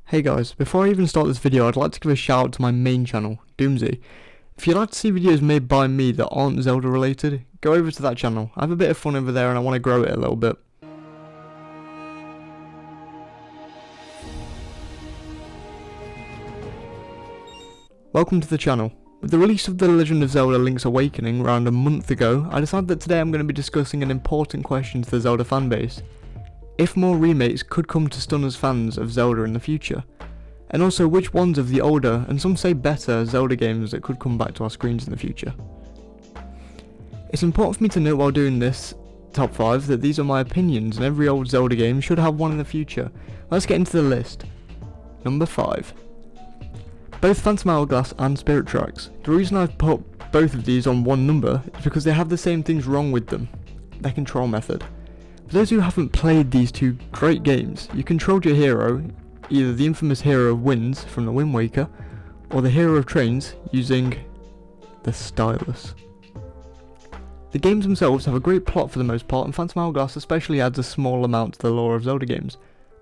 Hey guys, before I even start this video, I'd like to give a shout out to my main channel, Doomsy. If you'd like to see videos made by me that aren't Zelda related, go over to that channel. I have a bit of fun over there and I want to grow it a little bit. Welcome to the channel. With the release of The Legend of Zelda Link's Awakening around a month ago, I decided that today I'm going to be discussing an important question to the Zelda fanbase. If more remakes could come to stun us fans of Zelda in the future, and also which ones of the older, and some say better, Zelda games that could come back to our screens in the future. It's important for me to note while doing this top 5 that these are my opinions and every old Zelda game should have one in the future. Let's get into the list. Number 5. Both Phantom Hourglass and Spirit Tracks. The reason I've put both of these on one number is because they have the same things wrong with them. Their control method. For those who haven't played these two great games, you controlled your hero, either the infamous hero of winds from the Wind Waker, or the hero of trains using the stylus. The games themselves have a great plot for the most part, and Phantom Hourglass especially adds a small amount to the lore of Zelda games,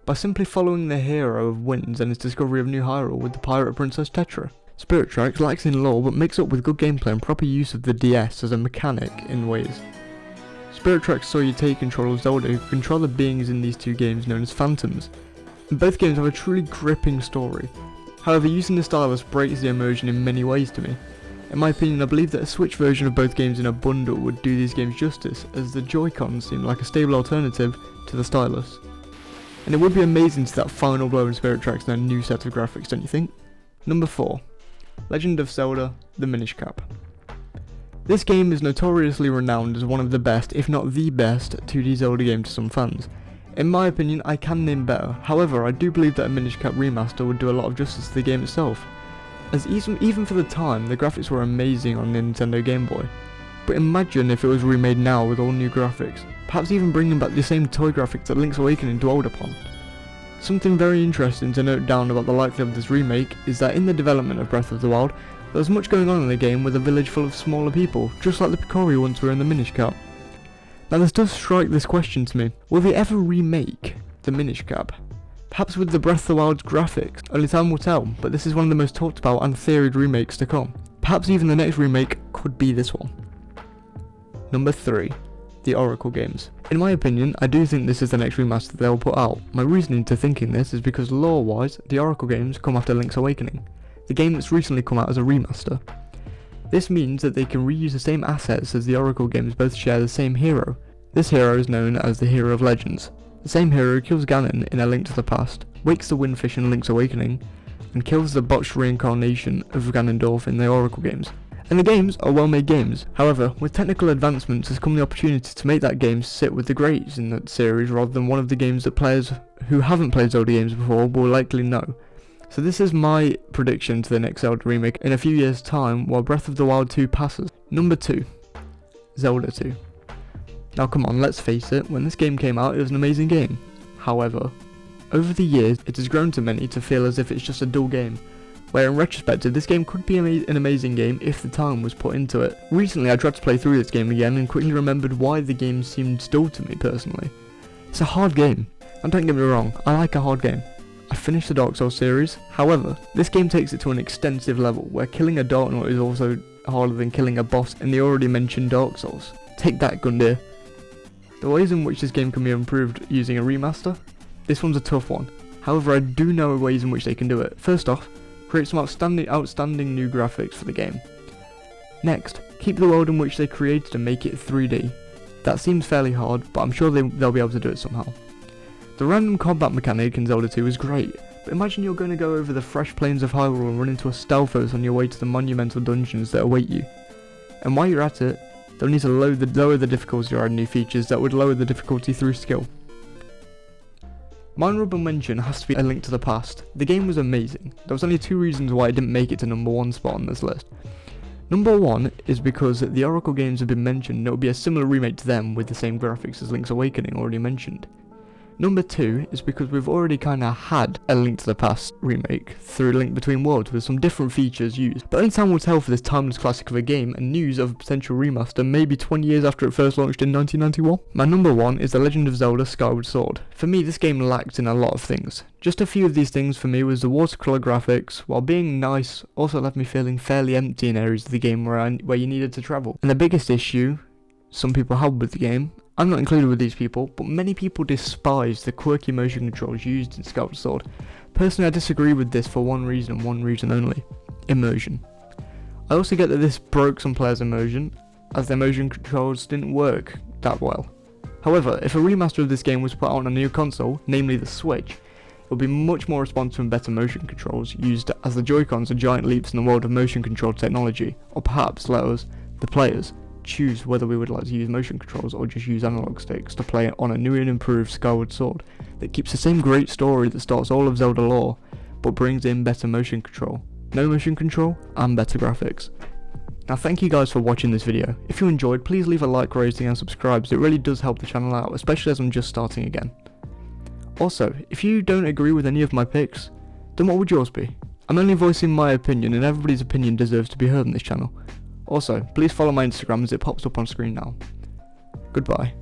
by simply following the hero of winds and his discovery of New Hyrule with the pirate princess Tetra. Spirit Tracks lacks in lore but makes up with good gameplay and proper use of the DS as a mechanic in ways. Spirit Tracks saw you take control of Zelda, who control the beings in these two games known as phantoms, and both games have a truly gripping story. However, using the stylus breaks the immersion in many ways to me. In my opinion, I believe that a Switch version of both games in a bundle would do these games justice, as the Joy-Cons seem like a stable alternative to the stylus. And it would be amazing to see that final blow in Spirit Tracks and a new set of graphics, don't you think? Number 4. Legend of Zelda, the Minish Cap. This game is notoriously renowned as one of the best, if not the best, 2D Zelda game to some fans. In my opinion, I can name better. However, I do believe that a Minish Cap remaster would do a lot of justice to the game itself, as even for the time, the graphics were amazing on the Nintendo Game Boy. But imagine if it was remade now with all new graphics, perhaps even bringing back the same toy graphics that Link's Awakening dwelled upon. Something very interesting to note down about the likelihood of this remake is that in the development of Breath of the Wild, there was much going on in the game with a village full of smaller people, just like the Picori once were in the Minish Cap. Now this does strike this question to me: will they ever remake the Minish Cap? Perhaps with the Breath of the Wild's graphics, only time will tell, but this is one of the most talked about and theoried remakes to come. Perhaps even the next remake could be this one. Number 3. The Oracle games. In my opinion, I do think this is the next remaster they'll put out. My reasoning to thinking this is because lore-wise, the Oracle games come after Link's Awakening, the game that's recently come out as a remaster. This means that they can reuse the same assets as the Oracle games both share the same hero. This hero is known as the Hero of Legends. The same hero kills Ganon in A Link to the Past, wakes the Windfish in Link's Awakening, and kills the botched reincarnation of Ganondorf in the Oracle games. And the games are well-made games. However, with technical advancements has come the opportunity to make that game sit with the greats in that series rather than one of the games that players who haven't played Zelda games before will likely know. So this is my prediction to the next Zelda remake in a few years' time while Breath of the Wild 2 passes. Number 2. Zelda 2. Now come on, let's face it, when this game came out it was an amazing game. However, over the years it has grown to many to feel as if it's just a dull game, where in retrospect this game could be an amazing game if the time was put into it. Recently I tried to play through this game again and quickly remembered why the game seemed dull to me personally. It's a hard game, and don't get me wrong, I like a hard game. I finished the Dark Souls series, however, this game takes it to an extensive level, where killing a Dark Knight is also harder than killing a boss in the already mentioned Dark Souls. Take that, Gundyr. The ways in which this game can be improved using a remaster? This one's a tough one. However, I do know ways in which they can do it. First off, create some outstanding new graphics for the game. Next, keep the world in which they created and make it 3D. That seems fairly hard, but I'm sure they'll be able to do it somehow. The random combat mechanic in Zelda 2 is great, but imagine you're going to go over the fresh plains of Hyrule and run into a Stalfos on your way to the monumental dungeons that await you. And while you're at it, they'll need to lower the difficulty or add new features that would lower the difficulty through skill. My honourable mention has to be A Link to the Past. The game was amazing. There was only 2 reasons why it didn't make it to number 1 spot on this list. Number 1 is because the Oracle games have been mentioned and it will be a similar remake to them with the same graphics as Link's Awakening already mentioned. Number 2 is because we've already kinda had a Link to the Past remake through Link Between Worlds with some different features used, but only time will tell for this timeless classic of a game and news of a potential remaster maybe 20 years after it first launched in 1991. My number 1 is The Legend of Zelda Skyward Sword. For me, this game lacked in a lot of things. Just a few of these things for me was the watercolour graphics, while being nice, also left me feeling fairly empty in areas of the game where you needed to travel. And the biggest issue some people had with the game, I'm not included with these people, but many people despise the quirky motion controls used in Skyward Sword. Personally, I disagree with this for one reason and one reason only: immersion. I also get that this broke some players' immersion, as their motion controls didn't work that well. However, if a remaster of this game was put out on a new console, namely the Switch, it would be much more responsive and better motion controls used, as the Joy-Cons are giant leaps in the world of motion control technology, or perhaps let us, the players, choose whether we would like to use motion controls or just use analog sticks to play on a new and improved Skyward Sword that keeps the same great story that starts all of Zelda lore, but brings in better motion control, no motion control, and better graphics. Now thank you guys for watching this video. If you enjoyed, please leave a like, rating and subscribe, as it really does help the channel out, especially as I'm just starting again. Also, if you don't agree with any of my picks, then what would yours be? I'm only voicing my opinion, and everybody's opinion deserves to be heard on this channel. Also, please follow my Instagram as it pops up on screen now. Goodbye.